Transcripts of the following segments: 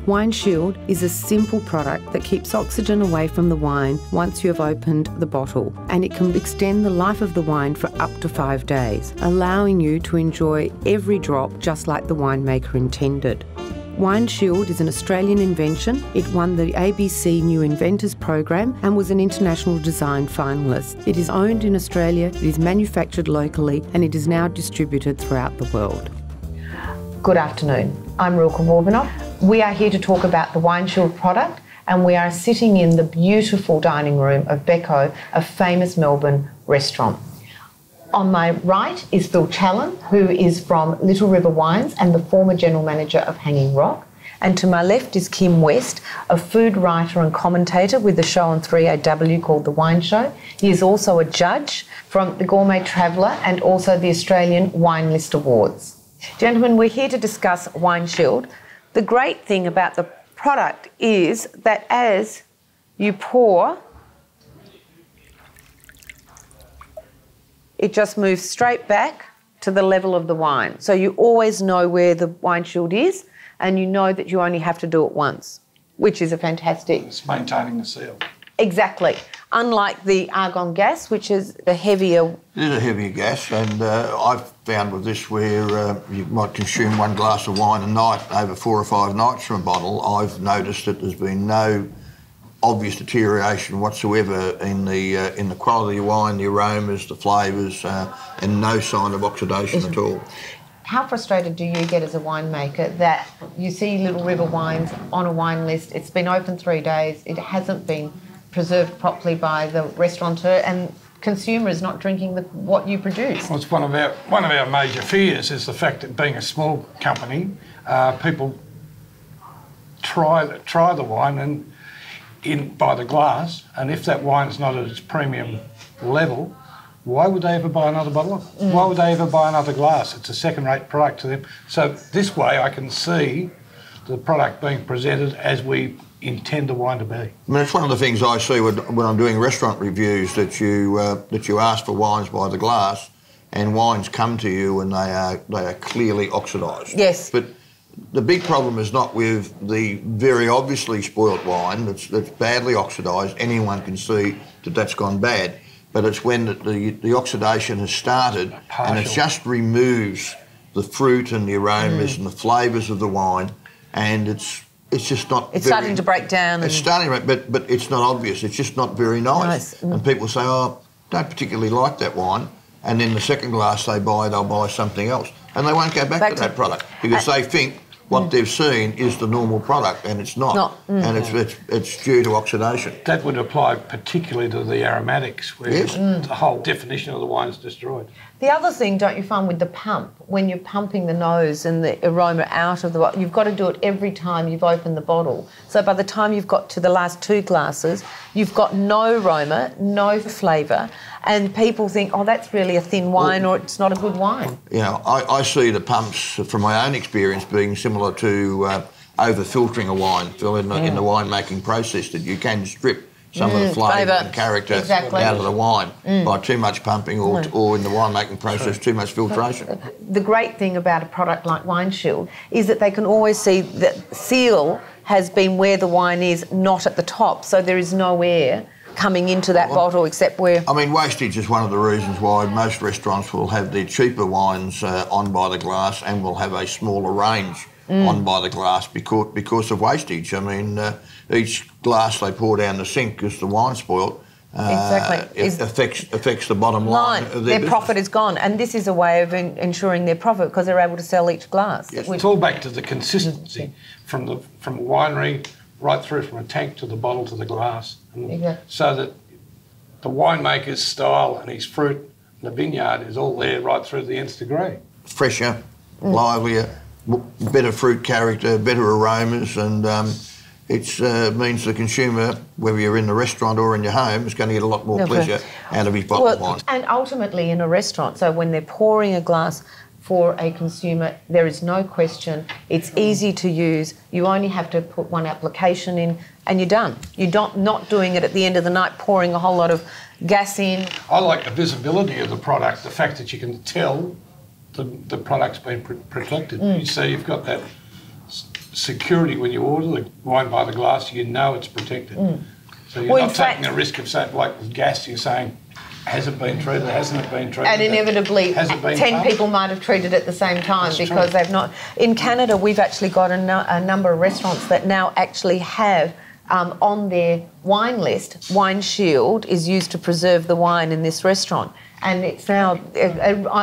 Wineshield is a simple product that keeps oxygen away from the wine once you have opened the bottle, and it can extend the life of the wine for up to 5 days, allowing you to enjoy every drop just like the winemaker intended. Wineshield is an Australian invention. It won the ABC New Inventors Program and was an international design finalist. It is owned in Australia, it is manufactured locally, and it is now distributed throughout the world. Good afternoon. I'm Rilke Warbanoff. We are here to talk about the Wineshield product, and we are sitting in the beautiful dining room of Becco, a famous Melbourne restaurant. On my right is Phil Challen, who is from Little River Wines and the former general manager of Hanging Rock. And to my left is Kim West, a food writer and commentator with the show on 3AW called The Wine Show. He is also a judge from the Gourmet Traveller and also the Australian Wine List Awards. Gentlemen, we're here to discuss Wineshield. The great thing about the product is that as you pour, it just moves straight back to the level of the wine. So you always know where the Wineshield is, and you know that you only have to do it once, which is a fantastic... It's maintaining the seal. Exactly. Unlike the argon gas, which is the heavier... It is a heavier gas, and I've found with this where you might consume 1 glass of wine a night over 4 or 5 nights from a bottle. I've noticed that there's been no obvious deterioration whatsoever in the quality of wine, the aromas, the flavours, and no sign of oxidation at all. How frustrated do you get as a winemaker that you see Little River Wines on a wine list, it's been open 3 days, it hasn't been preserved properly by the restaurateur, and consumers not drinking what you produce? Well, it's one of our major fears is the fact that being a small company, people try the wine and by the glass, and if that wine's not at its premium level, why would they ever buy another bottle of it? Why would they ever buy another glass? It's a second-rate product to them. So this way I can see the product being presented as we intend the wine to be. I mean, it's one of the things I see when I'm doing restaurant reviews, that you ask for wines by the glass, and wines come to you and they are clearly oxidised. Yes. But the big problem is not with the very obviously spoilt wine that's badly oxidised. Anyone can see that that's gone bad. But it's when the oxidation has started and it just removes the fruit and the aromas and the flavours of the wine, and it's just not. It's starting to break down. It's starting, but it's not obvious. It's just not very nice. And people say, "Oh, don't particularly like that wine," and then the second glass they'll buy something else, and they won't go back to that product because they think what they've seen is the normal product, and it's not. And it's due to oxidation. That would apply particularly to the aromatics, where the whole definition of the wine is destroyed. The other thing, don't you find, with the pump, when you're pumping the nose and the aroma out of the bottle, you've got to do it every time you've opened the bottle. So by the time you've got to the last 2 glasses, you've got no aroma, no flavour, and people think, oh, that's really a thin wine, or it's not a good wine. You know, I see the pumps, from my own experience, being similar to over-filtering a wine, in the winemaking process, that you can strip some of the flavour and character out of the wine by too much pumping or in the winemaking process, too much filtration. The great thing about a product like Wineshield is that they can always see that seal has been where the wine is, not at the top, so there is no air coming into that bottle except where... I mean, wastage is one of the reasons why most restaurants will have their cheaper wines on by the glass and will have a smaller range on by the glass because of wastage. I mean, each glass they pour down the sink because the wine's spoiled. It affects the bottom line of their profit is gone, and this is a way of ensuring their profit because they're able to sell each glass. Yes. It's all back to the consistency from a winery right through from a tank to the bottle to the glass, so that the winemaker's style and his fruit and the vineyard is all there right through to the nth degree. Fresher, livelier, better fruit character, better aromas, and it means the consumer, whether you're in the restaurant or in your home, is going to get a lot more pleasure out of his bottle of wine. And ultimately in a restaurant, so when they're pouring a glass for a consumer, there is no question, it's easy to use, you only have to put one application in and you're done. You're not doing it at the end of the night, pouring a whole lot of gas in. I like the visibility of the product, the fact that you can tell the product's been protected. You see you've got that security when you order the wine by the glass. You know it's protected. So you're Well, not taking a risk of saying, like with gas, you're saying, has it been treated, hasn't it been treated? And inevitably, has it been 10 pumped? people might have treated at the same time. That's because true. they've not. In Canada, we've actually got a number of restaurants that now actually have on their wine list, Wineshield is used to preserve the wine in this restaurant. And it's now,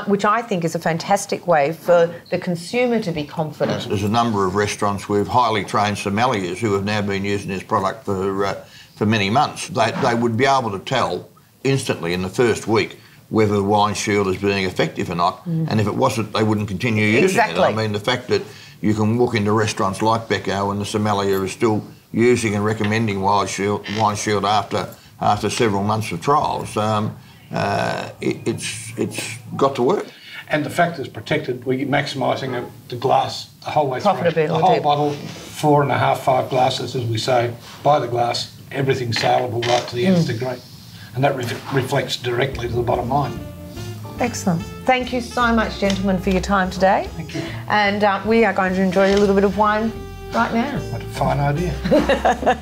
which I think is a fantastic way for the consumer to be confident. There's a number of restaurants with highly trained sommeliers who have now been using this product for many months. They would be able to tell instantly in the first week whether the Wineshield is being effective or not, and if it wasn't, they wouldn't continue using it. I mean, the fact that you can walk into restaurants like Becco and the sommelier is still using and recommending Wineshield after several months of trials, it's got to work. And the fact it's protected, we're maximising the glass the whole way through. Profitability. The whole bottle, 4.5, 5 glasses, as we say, by the glass, everything's saleable right to the nth degree. And that reflects directly to the bottom line. Excellent. Thank you so much, gentlemen, for your time today. Thank you. And we are going to enjoy a little bit of wine right now. What a fine idea.